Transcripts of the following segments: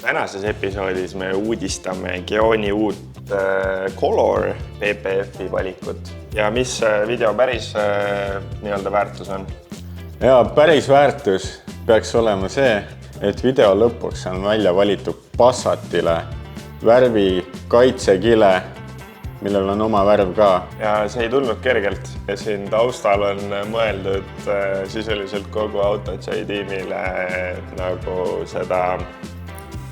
Tänases episoodis me uudistame Geoni uut Color PPF-i valikut ja mis video päris nii-öelda väärtus on? Ja päris väärtus peaks olema see, et video lõpuks on välja valitud Passatile värvi kaitsekile, millel on oma värv ka. Ja see ei tulnud kergelt ja siin taustal on mõeldud sisuliselt kogu AutoJoy tiimile nagu seda,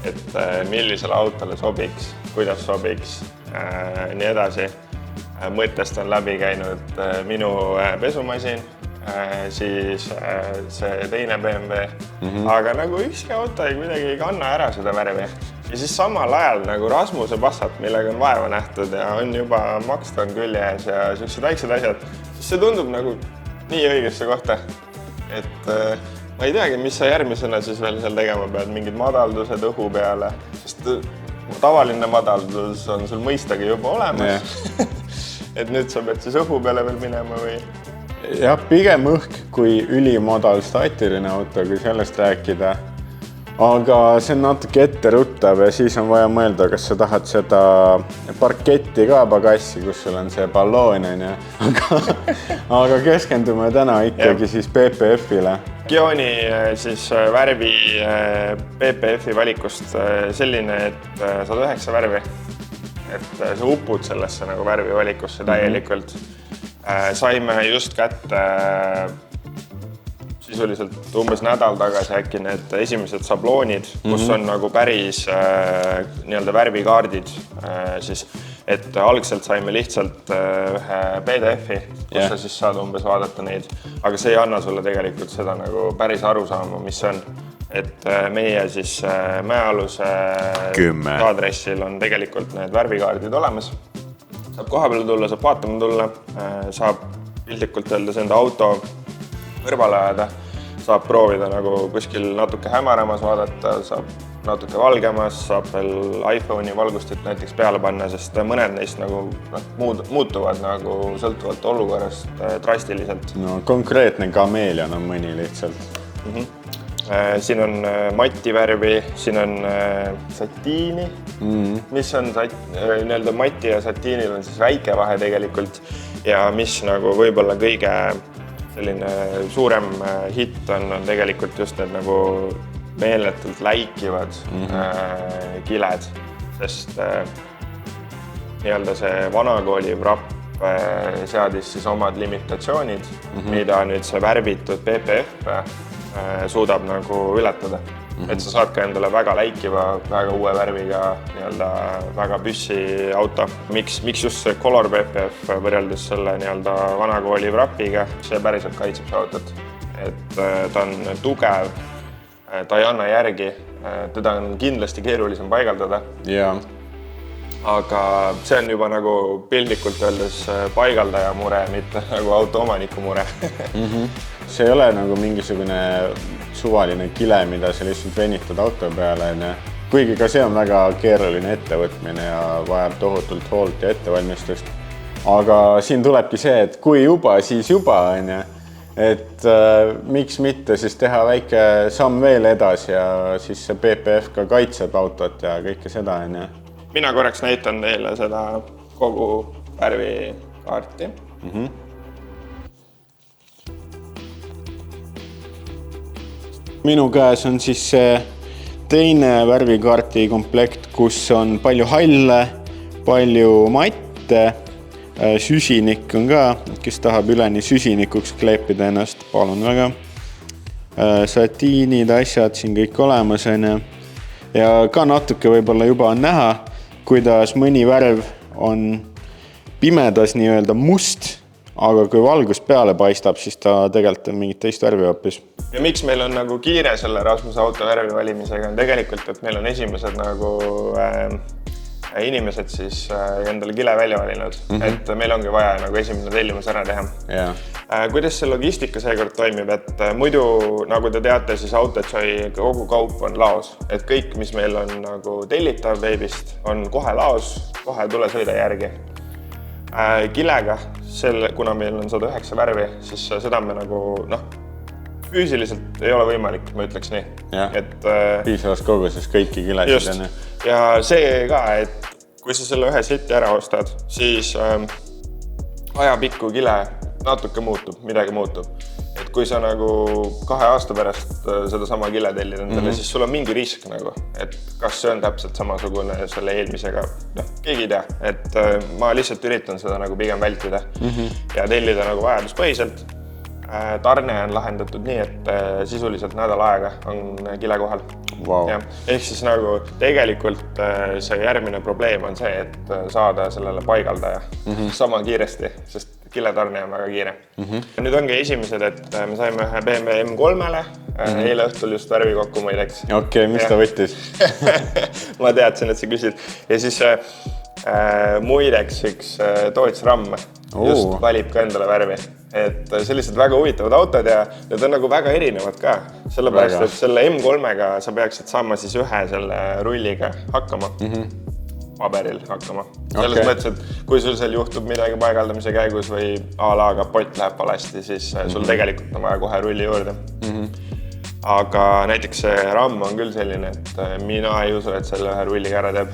et millisele autole sobiks, kuidas sobiks, nii edasi. Mõttest on läbi käinud minu pesumasin, siis see teine BMW, aga nagu ükski auto kuidagi ei kanna ära seda värvi. Ja siis samal ajal nagu Rasmuse Passat, millega on vaeva nähtud ja on juba Maxton küljes ja sellised väiksed asjad, siis see tundub nagu nii õigesse kohta, et ma ei teagi, mis sa järgmisena siis veel seal tegema pead, mingid madaldused õhu peale, sest tavaline madaldus on sul mõistagi juba olemas, et nüüd sa pead siis õhu peale veel minema või? Ja pigem õhk kui ülimadal staatiline auto, kui sellest rääkida. Aga see on natuke etteruttav ja siis on vaja mõelda, kas sa tahad seda parketti ka pagassi, kus sul on see balloon, aga keskendume täna ikkagi siis PPF-ile. Geoni siis värvi PPF-i valikust selline, et saad 9 värvi, et sa upud sellesse nagu värvi valikusse täielikult. Saime just kätte sisuliselt umbes nädal tagasi äkki need esimesed sabloonid, kus on nagu päris nii-öelda värvikaardid, siis, et algselt saime lihtsalt ühe PDF-i, kus sa siis saad umbes vaadata neid, aga see ei anna sulle tegelikult seda nagu päris aru saama, mis on. Et meie siis mäealuse aadressil on tegelikult need värvikaardid olemas. Saab koha peale tulla, saab vaatama tulla, saab piltlikult öeldes enda auto kõrvale ajada, saab proovida nagu kuskil natuke hämaramas vaadata, saab natuke valgemas, saab veel iPhone'i valgustit näiteks peale panna, sest mõned neist nagu muutuvad nagu sõltuvalt olukorrast drastiliselt. No konkreetne kameelion on mõni lihtsalt. Siin on matti värvi, siin on satiini, mis on nii-öelda matti ja satiinil on siis väike vahe tegelikult ja mis nagu võib-olla kõige selline suurem hitt on tegelikult just need nagu meeletult läikivad kiled, sest nii-öelda see vanakooli vrapp seadis siis omad limitatsioonid, mida nüüd see värvitud PPF suudab nagu ületada. Et sa saad ka endale väga läikiva, väga uue värviga nii-öelda väga püssi auto. Miks just see Color PPF võrreldes selle nii-öelda vanakooli vrapiga, see päriselt kaitseb see autot. Et ta on tugev, ta ei anna järgi, teda on kindlasti keerulisem paigaldada. Aga see on juba nagu piltlikult öeldes paigaldaja mure, mitte nagu auto omaniku mure. See ei ole nagu mingisugune suvaline kile, mida sa lihtsalt venitad auto peale. Kuigi ka see on väga keeruline ettevõtmine ja vajab tohutult hoolt ja ettevalmistust. Aga siin tulebki see, et kui juba, siis juba on. Et miks mitte siis teha väike samm veel edasi ja siis see PPF ka kaitseb autot ja kõike seda on. Mina korraks näitan teile seda kogu värvikaarti. Minu käes on siis see teine värvikaarti komplekt, kus on palju halle, palju matte, süsinik on ka, kes tahab üleni süsinikuks kleepida ennast, palun väga. Satiinid, asjad siin kõik olemas on ja ka natuke võib-olla juba on näha, kuidas mõni värv on pimedas nii-öelda must, aga kui valgus peale paistab, siis ta tegelikult on mingit teist värvi hoopis. Ja miks meil on nagu kiire selle Rasmuse auto värvi valimisega on tegelikult, et meil on esimesed nagu inimesed siis endale kile välja valinud, et meil ongi vaja nagu esimene tellimus ära teha. Kuidas see logistika seekord toimib, et muidu, nagu te teate, siis AutoJoy kogu kaup on laos, et kõik, mis meil on nagu tellitav veebist, on kohe laos, kohe tule sõida järgi. Kilega, kuna meil on 109 värvi, siis seda me nagu füüsiliselt ei ole võimalik, ma ütleks nii. Et piisavas koguses kõiki kilesid. Just. Ja see ka, et kui sa selle ühe seti ära ostad, siis ajapikku kile natuke muutub, midagi muutub. Et kui sa nagu 2 aasta pärast seda sama kile tellid endale, siis sul on mingi risk nagu, et kas see on täpselt samasugune selle eelmisega, keegi ei tea. Et ma lihtsalt üritan seda nagu pigem vältida ja tellida nagu vajaduspõhiselt. Tarne on lahendatud nii, et sisuliselt nädal aega on kile kohal. Wow. Ehk siis nagu tegelikult see järgmine probleem on see, et saada sellele paigaldaja sama kiiresti, sest kiletarne on väga kiire. Nüüd ongi esimesed, et me saime ühe BMW M3-le, eile õhtul just värvi kokku mõideks. Okei, mis ta võttis? Ma teadsin, et sa küsid. Ja siis muideks üks Dodge Ram just valib ka endale värvi. Et sellised väga huvitavad autod ja need on nagu väga erinevad ka. Sellepärast, et selle M3-ga sa peaksid saama siis ühe selle rulliga hakkama. Paberil hakkama. Selles mõttes, et kui sul seal juhtub midagi paigaldamise käigus või a-la kapott läheb palasti, siis sul tegelikult on vaja kohe rulli juurde. Aga näiteks see RAM on küll selline, et mina ei usu, et selle ühe rulliga ära teeb.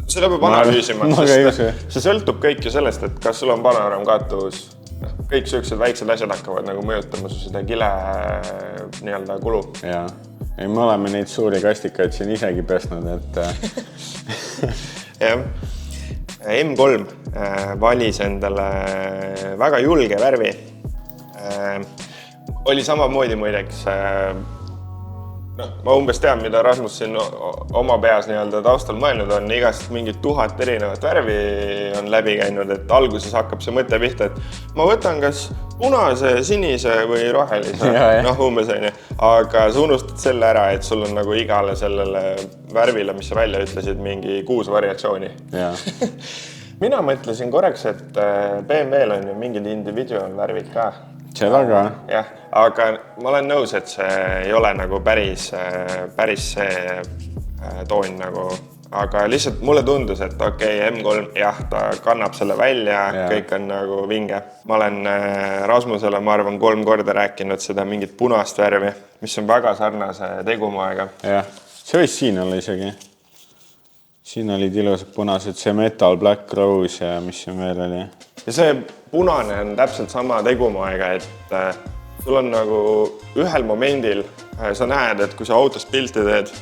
Selle peab analüüsima, sest see sõltub kõik ju sellest, et kas sul on panoramkaatus. Kõik sellised väiksed asjad hakkavad nagu mõjutama su seda kile nii-öelda kulu. Jaa. Ei, me oleme neid suuri kastikaid siin isegi pesnud, et... Jah. M3 valis endale väga julge värvi. Oli samamoodi muideks... Ma umbes tean, mida Rasmus siin oma peas nii-öelda taustal mõelnud on. Igast mingid 1000 erinevat värvi on läbi käinud, et alguses hakkab see mõte pihta, et ma võtan kas punase, sinise või rohelise. Umbes on ju. Aga sa unustad selle ära, et sul on nagu igale sellele värvile, mis sa välja ütlesid, mingi 6 variatsiooni. Mina mõtlesin korraks, et BMW-l on ju mingid individual värvid ka. Seda ka. Jah, aga ma olen nõus, et see ei ole nagu päris see toon nagu, aga lihtsalt mulle tundus, et M3, jah, ta kannab selle välja, kõik on nagu vinge. Ma olen Rasmusele, ma arvan, 3 korda rääkinud seda mingit punast värvi, mis on väga sarnase tegumoega. Jah, see võis siin olla isegi. Siin olid ilusad punased, see Metal Black Rose ja mis siin veel oli. Ja see punane on täpselt sama tegumoega, et sul on nagu ühel momendil, sa näed, et kui sa autost pilti teed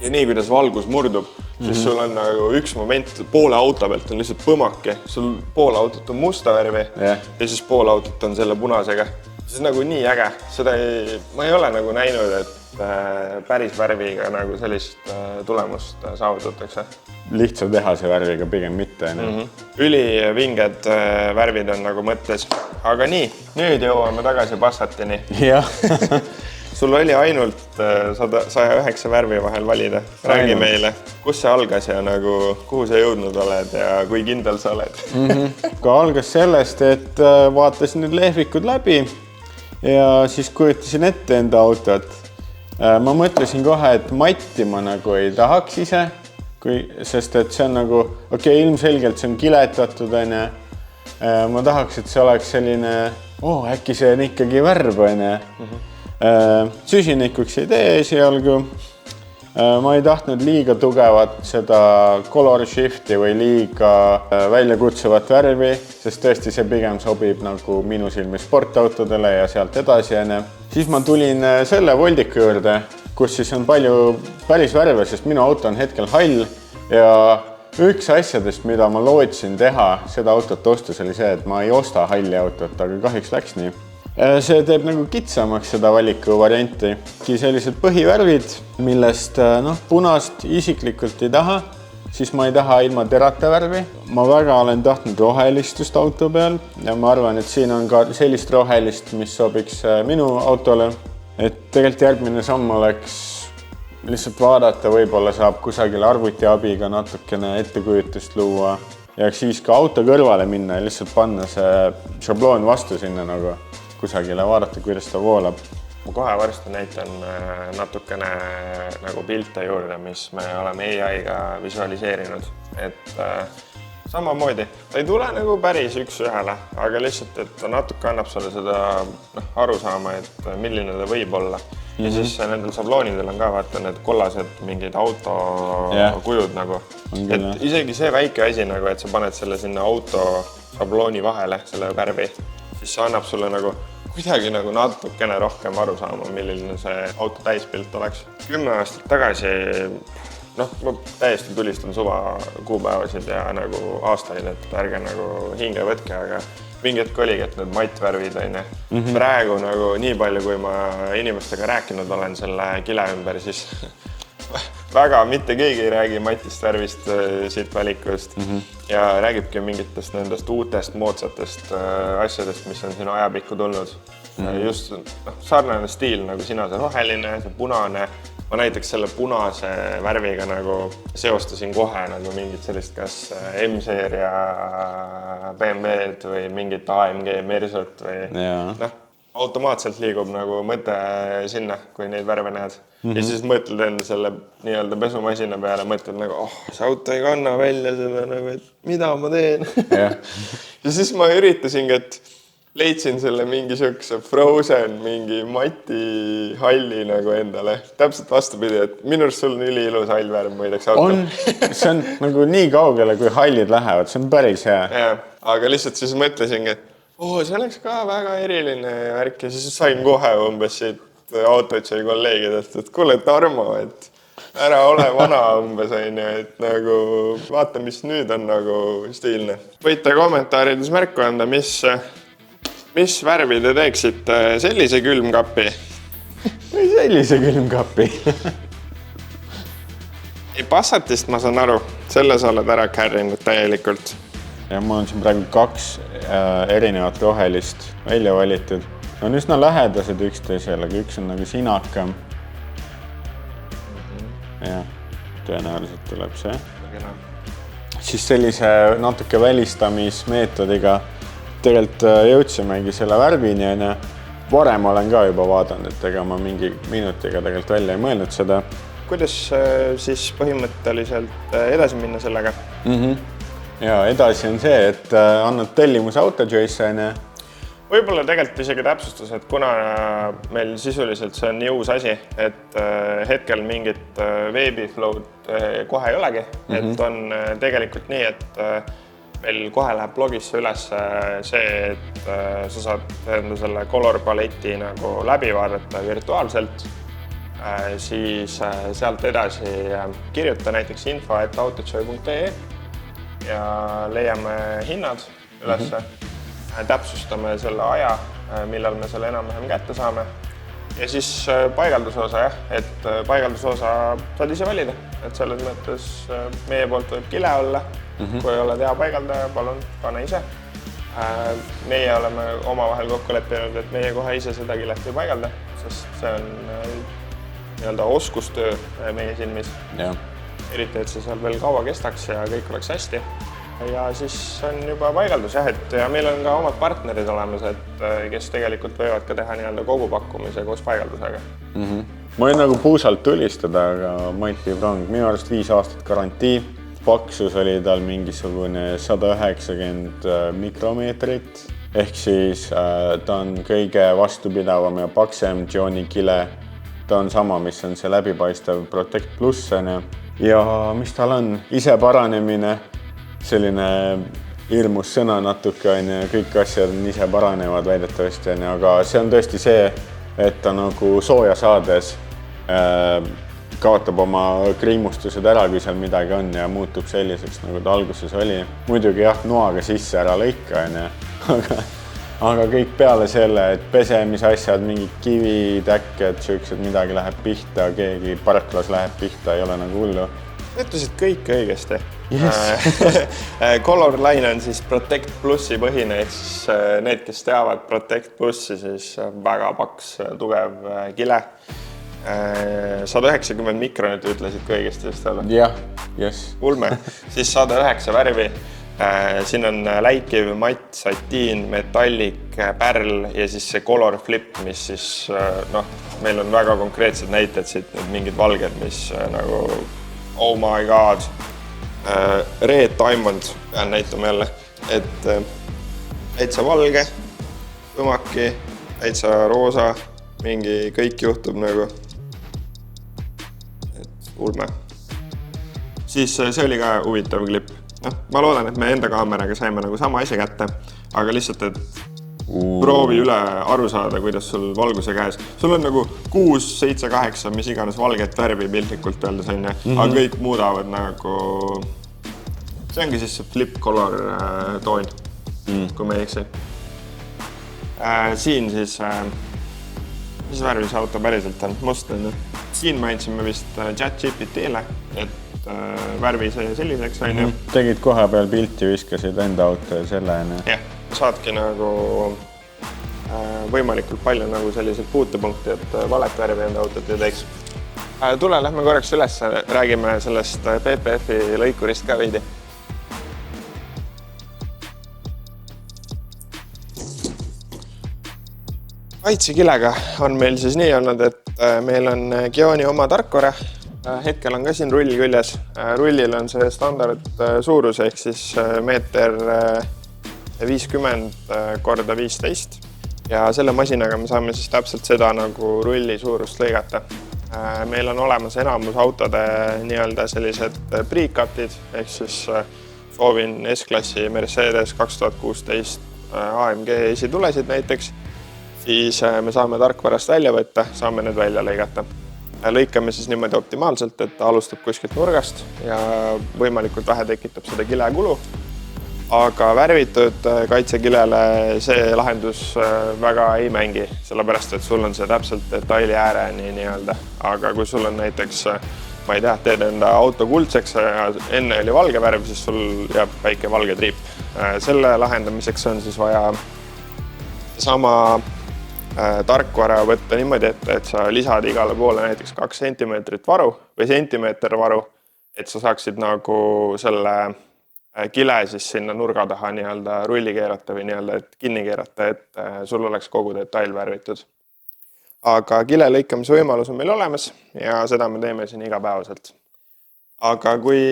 ja nii, kuidas valgus murdub, siis sul on nagu üks moment, poole auto pealt on lihtsalt põmaki, sul pool autot on musta värvi ja siis pool autot on selle punasega. See on nagu nii äge, ma ei ole nagu näinud, et päris värviga nagu sellist tulemust saavutatakse. Lihtsa tehase värviga pigem mitte. Ülivinged värvid on nagu mõttes. Aga nii, nüüd jõuame tagasi Passatini. Jah. Sul oli ainult 109 värvi vahel valida. Räägi meile, kus see algas ja nagu, kuhu sa jõudnud oled ja kui kindel sa oled? Ka algas sellest, et vaatasin nüüd lehvikud läbi ja siis kujutasin ette enda autot. Ma mõtlesin kohe, et Matti ma nagu ei tahaks ise, sest et see on nagu, ilmselgelt see on kiletatud, ma tahaks, et see oleks selline, äkki see on ikkagi värv, süsinikuks ei tee esialgu. Ma ei tahtnud liiga tugevat seda color shifti või liiga väljakutsuvat värvi, sest tõesti see pigem sobib nagu minu silmis sportautodele ja sealt edasi. Siis ma tulin selle Voldiku juurde, kus siis on palju päris värve, sest minu auto on hetkel hall ja üks asjadest, mida ma lootsin teha seda autot ostus, oli see, et ma ei osta halli autot, aga kahjuks läks nii. See teeb nagu kitsamaks seda valiku varianti. Sellised põhivärvid, millest punast isiklikult ei taha, siis ma ei taha ilma terata värvi. Ma väga olen tahtnud rohelistust auto peal ja ma arvan, et siin on ka sellist rohelist, mis sobiks minu autole. Et tegelikult järgmine samm oleks lihtsalt vaadata, võib-olla saab kusagil arvuti abiga natukene ettekujutust luua ja siis ka auto kõrvale minna ja lihtsalt panna see šabloon vastu sinna nagu kusagile vaadata, kuidas ta voolab. Ma kohe varsti näitan natukene nagu pilte juurde, mis me oleme AI-ga visualiseerinud. Et samamoodi. Ta ei tule nagu päris üks-ühele, aga lihtsalt, et ta natuke annab sulle seda aru saama, et milline ta võib olla. Ja siis nendel sabloonidel on ka vaata need kollased mingid autokujud nagu. Et isegi see väike asi nagu, et sa paned selle sinna auto sablooni vahele, selle värvi, siis see annab sulle nagu kuidagi nagu natukene rohkem aru saama, milline see auto täispilt oleks. 10 aastat tagasi, ma täiesti tulistan suva kuupäevasid ja nagu aastaid, et ärge nagu hinge võtke, aga mingi hetk oligi, et need mattvärvid on. Praegu nagu nii palju, kui ma inimestega rääkinud olen selle kile ümber, siis väga mitte keegi ei räägi matist värvist siit valikust ja räägibki mingitest nendest uutest moodsatest asjadest, mis on sinu ajapikku tulnud. Just sarnane stiil nagu sina, see roheline, see punane. Ma näiteks selle punase värviga nagu seostasin kohe nagu mingit sellist kas M-seeria BMW-d või mingit AMG Mersot või automaatselt liigub nagu mõte sinna, kui neid värve näed. Ja siis mõtled enda selle nii-öelda pesumasina peale, mõtled nagu, see auto ei kanna välja seda nagu, et mida ma teen. Ja siis ma üritasingi, et leidsin selle mingi siukse Frozen, mingi mati halli nagu endale. Täpselt vastupidi, et minu arust sul on üliilus hallvärv muideks auto. On, see on nagu nii kaugele, kui hallid lähevad, see on päris hea. Ja, aga lihtsalt siis mõtlesingi, et see oleks ka väga eriline värk ja siis sain kohe umbes siit autotšai kolleegidest, et kuule Tarmo, et ära ole vana umbes on ju, et nagu vaata, mis nüüd on nagu stiilne. Võite kommentaarides märku anda, mis värvi te teeksite sellise külmkapi? Või sellise külmkapi? Passatist ma saan aru, selles oled ära kärrinud täielikult. Ja mul on siin praegu 2 erinevat rohelist välja valitud. On üsna lähedased üksteisele, aga üks on nagu sinakam. Ja tõenäoliselt tuleb see. Siis sellise natuke välistamismeetodiga tegelikult jõudsimegi selle värvini ja varem olen ka juba vaadanud, et ega ma mingi minutiga tegelikult välja ei mõelnud seda. Kuidas siis põhimõtteliselt edasi minna sellega? Ja edasi on see, et annad tellimus AutoJoyce ja võib-olla tegelikult isegi täpsustus, et kuna meil sisuliselt see on nii uus asi, et hetkel mingit veebiflow'd kohe ei olegi, et on tegelikult nii, et meil kohe läheb blogisse üles see, et sa saad enda selle color paleti nagu läbi vaadata virtuaalselt, siis sealt edasi kirjuta näiteks info@autojoy.ee ja leiame hinnad ülesse. Täpsustame selle aja, millal me selle enam-vähem kätte saame. Ja siis paigaldusosa, et paigaldusosa saad ise valida, et selles mõttes meie poolt võib kile olla. Kui ei ole hea paigaldaja, palun pane ise. Meie oleme omavahel kokku leppinud, et meie kohe ise seda kilet ei paigalda, sest see on nii-öelda oskustöö meie silmis. Eriti, et see seal veel kaua kestaks ja kõik oleks hästi. Ja siis on juba paigaldus, et ja meil on ka omad partnerid olemas, et kes tegelikult võivad ka teha nii-öelda kogu pakkumise koos paigaldusega. Ma võin nagu puusalt tulistada, aga Mighty Prong, minu arust 5 aastat garantii. Paksus oli tal mingisugune 190 mikromeetrit, ehk siis ta on kõige vastupidavam ja paksem Johnny kile. Ta on sama, mis on see läbipaistev Protect Plus. Ja mis tal on? Ise paranemine. Selline ilmus sõna natuke ja kõik asjad ise paranevad väidetavasti, aga see on tõesti see, et ta nagu sooja saades kaotab oma kriimustused ära, kui seal midagi on ja muutub selliseks, nagu ta alguses oli. Muidugi jah, noaga sisse ära lõika, aga kõik peale selle, et pesemisasjad, mingid kivitäkked, siuksed midagi läheb pihta, keegi parklas läheb pihta, ei ole nagu hullu. Ütlesid kõik õigesti. Color line on siis Protect Plussi põhine, et siis need, kes teavad Protect Plussi, siis väga paks, tugev kile. 190 mikronit ütlesid ka õigesti just olla. Jah, yes. Ulme. Siis 109 värvi. Siin on läikiv, matt, satiin, metallik, pärl ja siis see color flip, mis siis, meil on väga konkreetsed näited siit, mingid valged, mis nagu oh my god. Red Diamond pean näitama jälle, et täitsa valge, põmaki, täitsa roosa, mingi kõik juhtub nagu. Et ulme. Siis see oli ka huvitav klipp. No, ma loodan, et me enda kaameraga saime nagu sama asja kätte, aga lihtsalt, et proovi üle aru saada, kuidas sul valguse käes. Sul on nagu 6, 7, 8, mis iganes valget värvi piltlikult öeldes on, aga kõik muudavad nagu... See ongi siis see flip color toon, kui me ei eksi. Siin siis, mis värvi see auto päriselt on? Must on. Siin ma andsime vist ChatGPT-le, et värvi see selliseks on. Tegid koha peal pilti, viskasid enda auto ja selle enne. Jah, saadki nagu võimalikult palju nagu selliseid puutepunkti, et valet värvi enda autot ei teeks. Tule, lähme korraks üles, räägime sellest PPF-i lõikurist ka veidi. Kaitsekilega on meil siis nii olnud, et meil on Gioni oma tarkvara. Hetkel on ka siin rull küljes. Rullil on see standard suurus ehk siis meeter 50 korda 15 ja selle masinaga me saame siis täpselt seda nagu rulli suurust lõigata. Meil on olemas enamus autode nii-öelda sellised pre-cutid ehk siis soovin S-klassi Mercedes 2016 AMG esitulesid näiteks, siis me saame tarkvarast välja võtta, saame need välja lõigata. Lõikame siis niimoodi optimaalselt, et ta alustab kuskilt nurgast ja võimalikult vähe tekitab seda kilekulu. Aga värvitud kaitsekilele see lahendus väga ei mängi, sellepärast et sul on see täpselt detaili ääreni nii-öelda. Aga kui sul on näiteks, ma ei tea, teed enda auto kuldseks ja enne oli valge värv, siis sul jääb väike valge triip. Selle lahendamiseks on siis vaja sama tarkvara võtta niimoodi, et sa lisad igale poole näiteks 2 sentimeetrit varu või sentimeeter varu, et sa saaksid nagu selle kile siis sinna nurga taha nii-öelda rulli keerata või nii-öelda kinni keerata, et sul oleks kogu detail värvitud. Aga kile lõikamise võimalus on meil olemas ja seda me teeme siin igapäevaselt. Aga kui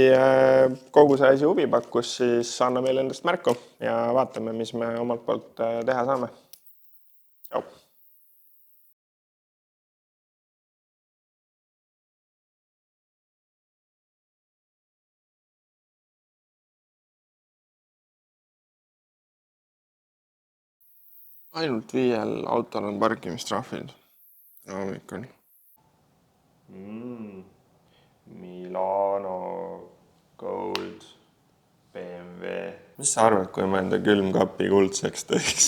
kogu see asi huvi pakkus, siis anna meile endast märku ja vaatame, mis me omalt poolt teha saame. Tšau! Ainult 5 autol on parkimistrahvid. Hommikul. Milano Gold BMW. Mis sa arvad, kui ma enda külmkapi kuldseks teeks?